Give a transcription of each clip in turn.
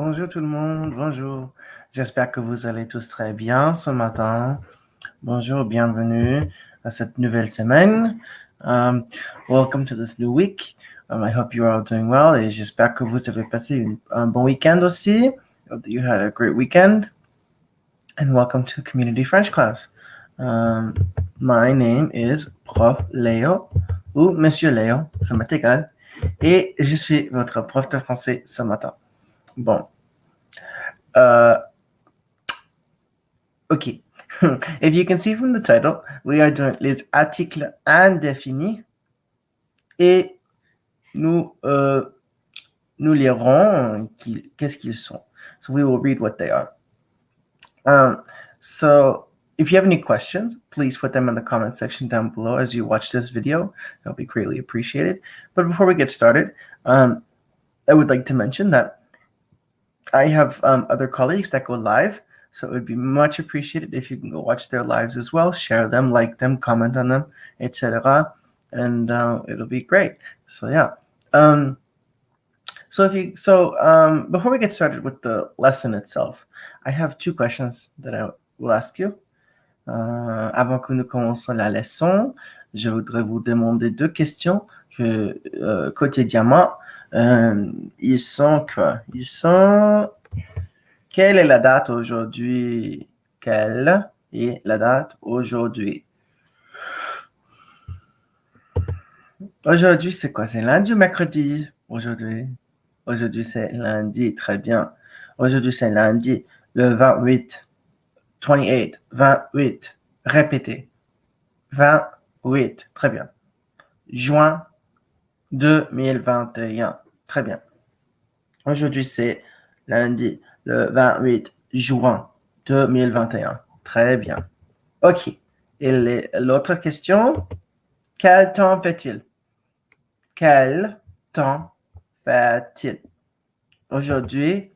Bonjour tout le monde, bonjour. J'espère que vous allez tous très bien ce matin. Bonjour, bienvenue à cette nouvelle semaine. Welcome to this new week. I hope you are all doing well et j'espère que vous avez passé un bon week-end aussi. I hope that you had a great weekend. And welcome to Community French class. My name is Prof. Léo ou Monsieur Léo, ça m'est égal. Et je suis votre prof de français ce matin. Bon. Okay. If you can see from the title, we are doing les articles indéfinis et nous lirons qu'est-ce qu'ils sont. So we will read what they are. So if you have any questions, please put them in the comment section down below as you watch this video. That'll be greatly appreciated. But before we get started, I would like to mention that I have other colleagues that go live. So it would be much appreciated if you can go watch their lives as well, share them, like them, comment on them, etc. And it'll be great. So yeah. Before we get started with the lesson itself, I have two questions that I will ask you. Avant que nous commençons la leçon, je voudrais vous demander deux questions que quotidiennement, ils sont quoi? Ils sont... Quelle est la date aujourd'hui? Quelle est la date aujourd'hui? Aujourd'hui, c'est quoi? C'est lundi ou mercredi? Aujourd'hui? Aujourd'hui, c'est lundi. Très bien. Aujourd'hui, c'est lundi, le 28. 28. 28. Répétez. 28. Très bien. Juin 2021. Très bien. Aujourd'hui, c'est lundi, le 28 juin 2021. Très bien. OK. Et l'autre question, quel temps fait-il? Quel temps fait-il? Aujourd'hui,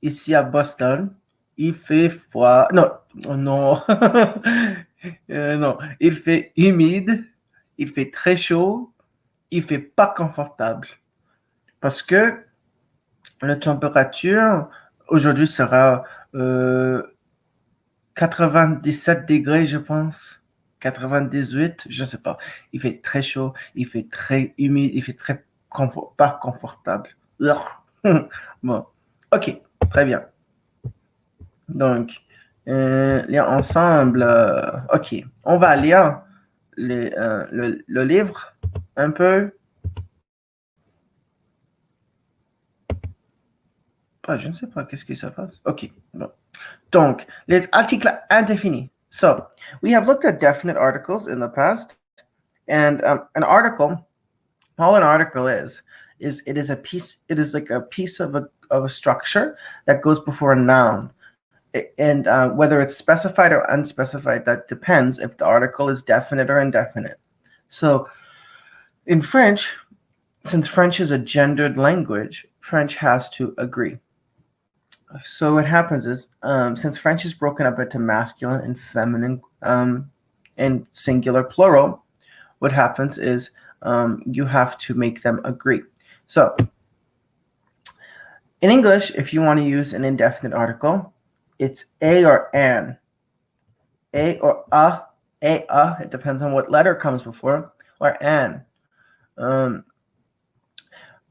ici à Boston, il fait froid. Non, non. Non, il fait humide, il fait très chaud, il fait pas confortable. Parce que la température aujourd'hui sera 97 degrés, je pense. 98, je ne sais pas. Il fait très chaud, il fait très humide, il fait très pas confortable. Bon, ok, très bien. Donc, lire ensemble. Ok, on va lire le livre un peu. Ah, je ne sais pas qu'est-ce qui se passe. Ok, bon. Donc, les articles indéfinis. So, we have looked at definite articles in the past, and an article, all an article is it is a piece. It is like a piece of a structure that goes before a noun, and whether it's specified or unspecified, that depends if the article is definite or indefinite. So, in French, since French is a gendered language, French has to agree. So what happens is, since French is broken up into masculine and feminine and singular plural, what happens is you have to make them agree. So in English, if you want to use an indefinite article, it's a or an. A or a, it depends on what letter comes before, or an.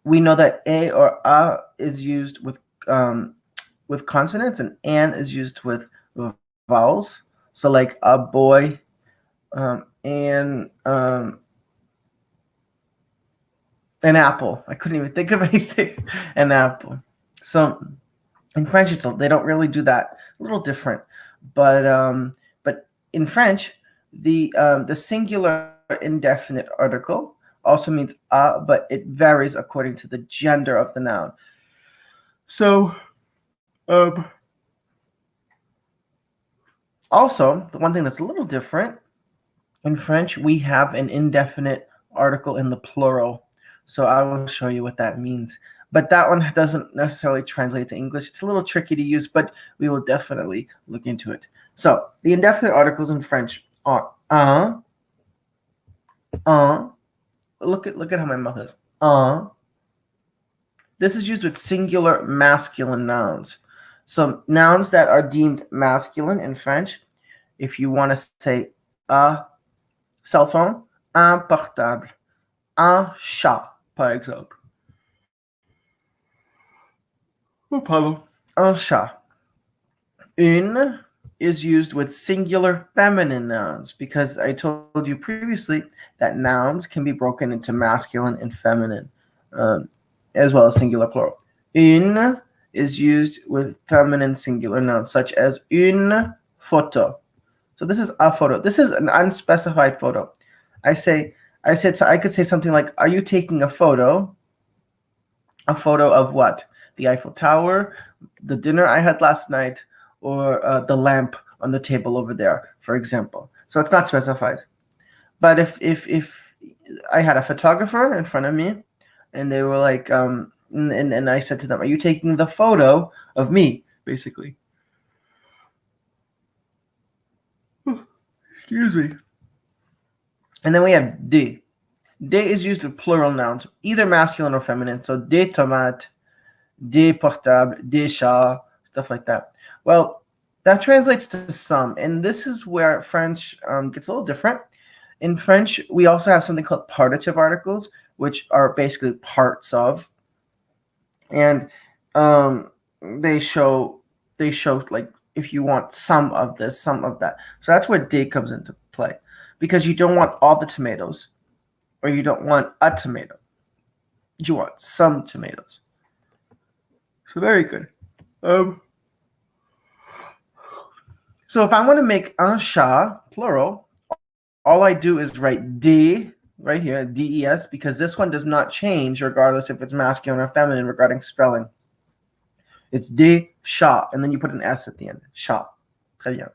We know that a or a is used with consonants, and an is used with vowels. So like a boy, and an apple. I couldn't even think of anything. An apple. So in French, they don't really do that. A little different, but in French, the singular indefinite article also means a, but it varies according to the gender of the noun. So also, the one thing that's a little different, in French, we have an indefinite article in the plural. So I will show you what that means. But that one doesn't necessarily translate to English. It's a little tricky to use, but we will definitely look into it. So the indefinite articles in French are un. Look at how my mouth is. Un, This is used with singular masculine nouns. So nouns that are deemed masculine in French, if you want to say a cell phone, un portable, un chat, par exemple. Oh, pardon. Un chat. Une is used with singular feminine nouns because I told you previously that nouns can be broken into masculine and feminine, as well as singular plural. Une is used with feminine singular nouns such as une photo. So this is a photo. This is an unspecified photo. I said so I could say something like, "Are you taking a photo?" A photo of what? The Eiffel Tower, the dinner I had last night, or the lamp on the table over there, for example. So it's not specified. But if I had a photographer in front of me, and they were like, and I said to them, "Are you taking the photo of me?" Basically. Excuse me. And then we have de. De is used with plural nouns, either masculine or feminine. So des tomates, des portables, des chats, stuff like that. Well, that translates to some, and this is where French gets a little different. In French, we also have something called partitive articles, which are basically parts of, and they show like if you want some of this, some of that. So that's where de comes into play, because you don't want all the tomatoes, or you don't want a tomato. You want some tomatoes. So very good. So if I want to make un chat plural, all I do is write D right here, DES, because this one does not change regardless if it's masculine or feminine regarding spelling. It's des chats, and then you put an S at the end. Chat. Très bien.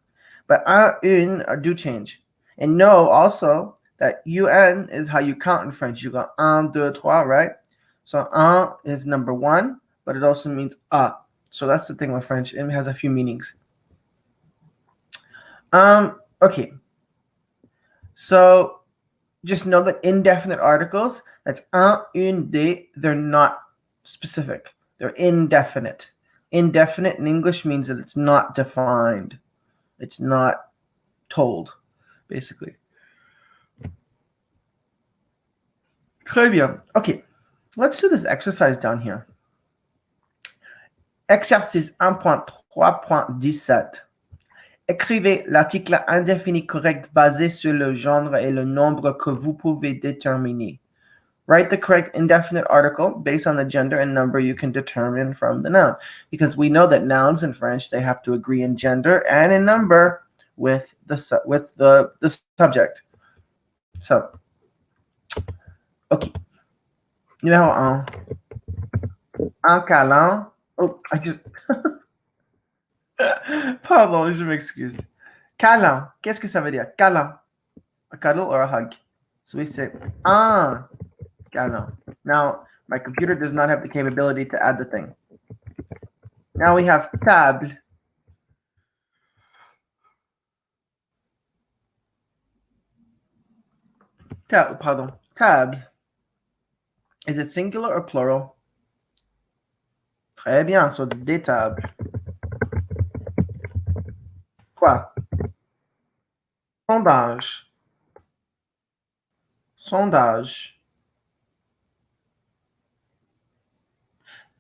But un, une do change. And know also that UN is how you count in French. You go un, deux, trois, right? So un is number one, but it also means a. So that's the thing with French. It has a few meanings. Okay. So just know that indefinite articles, that's un, une, des, they're not specific. They're indefinite. Indefinite in English means that it's not defined. It's not told, basically. Très bien. Okay, let's do this exercise down here. Exercice 1.3.17. Écrivez l'article indéfini correct basé sur le genre et le nombre que vous pouvez déterminer. Write the correct indefinite article based on the gender and number you can determine from the noun. Because we know that nouns in French, they have to agree in gender and in number with the subject. So, okay. Numéro 1. Un câlin. Oh, I just... Pardon, je m'excuse. Câlin. Qu'est-ce que ça veut dire? Câlin. A cuddle or a hug. So we say un câlin. Now, my computer does not have the capability to add the thing. Now we have table. Pardon. Table. Is it singular or plural? Très bien, so it's des tables. Quoi? Sondage. Sondage.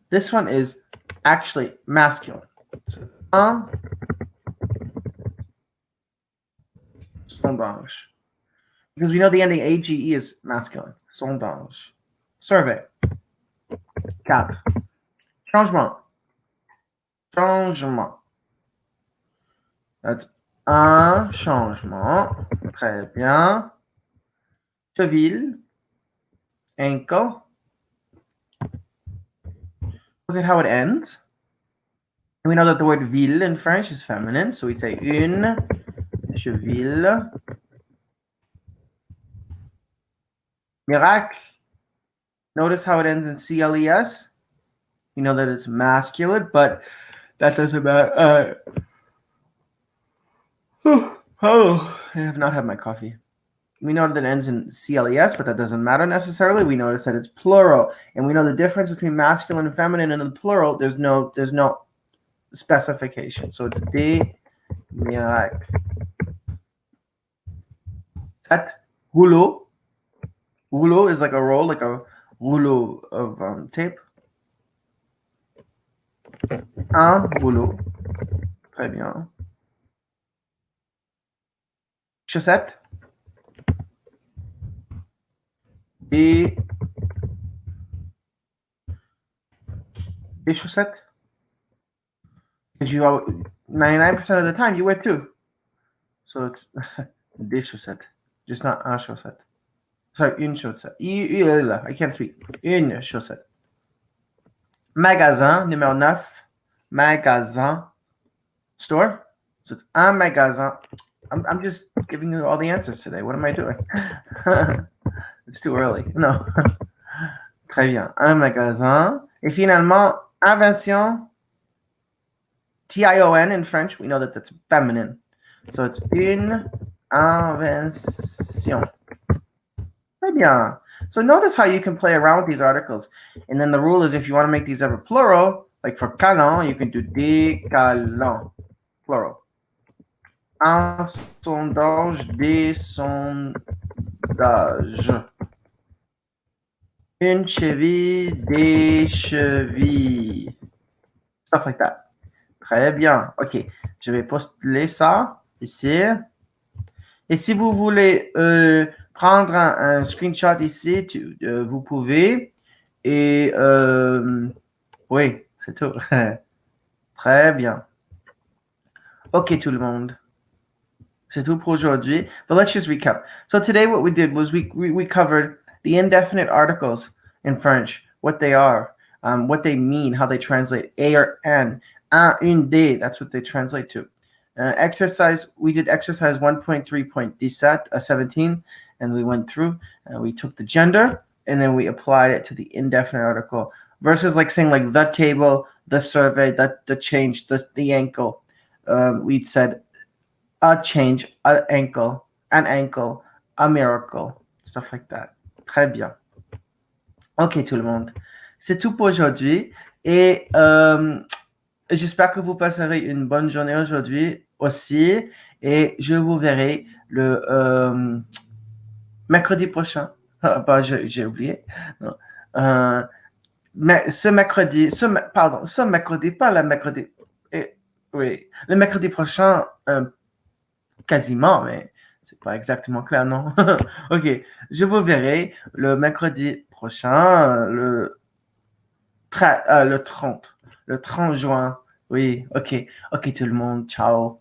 This one is actually masculine. Un sondage. Because we know the ending age is masculine. Sondage. Survey. 4. Changement. Changement. That's un changement. Très bien. Cheville. Ankle. Look at how it ends. And we know that the word ville in French is feminine, so we say une cheville. Miracle. Notice how it ends in CLES. You know that it's masculine, but that doesn't matter. Oh, I have not had my coffee. we know that it ends in CLES, but that doesn't matter necessarily. We notice that it's plural, and we know the difference between masculine and feminine in the plural. There's no specification. So it's des miracles. Set rouleau. Rouleau is like a roll, like a rouleau of tape. Un rouleau. Très bien. Chaussette. Des chaussettes. Because you 99% of the time you wear two. So it's des chaussettes. Just not un chaussette. Sorry, une chaussette. I can't speak. Une chaussette. Magasin, numéro 9. Magasin. Store. So it's un magasin. I'm just giving you all the answers today. What am I doing? It's too early. No. Très bien. Un magasin. Et finalement, invention. Tion in French. We know that that's feminine. So it's une invention. Très bien. So notice how you can play around with these articles. And then the rule is if you want to make these ever plural, like for canon, you can do des calons. Plural. Un sondage, des sondages. Une cheville, des chevilles. Stuff like that. Très bien. OK. Je vais poster ça ici. Et si vous voulez prendre un screenshot ici, vous pouvez. Et oui, c'est tout. Très bien. OK, tout le monde. C'est tout pour aujourd'hui. But let's just recap. So today what we did was we covered the indefinite articles in French, what they are, what they mean, how they translate, a or n, un, une, des, that's what they translate to. We did exercise 1.3.17, and we went through, we took the gender, and then we applied it to the indefinite article, versus like saying like the table, the survey, the change, the ankle. We'd said a change, an ankle, a miracle, stuff like that. Très bien. OK, tout le monde. C'est tout pour aujourd'hui. Et j'espère que vous passerez une bonne journée aujourd'hui aussi. Et je vous verrai le mercredi prochain. Bah, j'ai oublié. Non. Mais ce mercredi, pas le mercredi. Oui, le mercredi prochain, quasiment, mais c'est pas exactement clair, non? OK, je vous verrai le mercredi prochain, le 30 juin. Oui, OK. OK, tout le monde, ciao.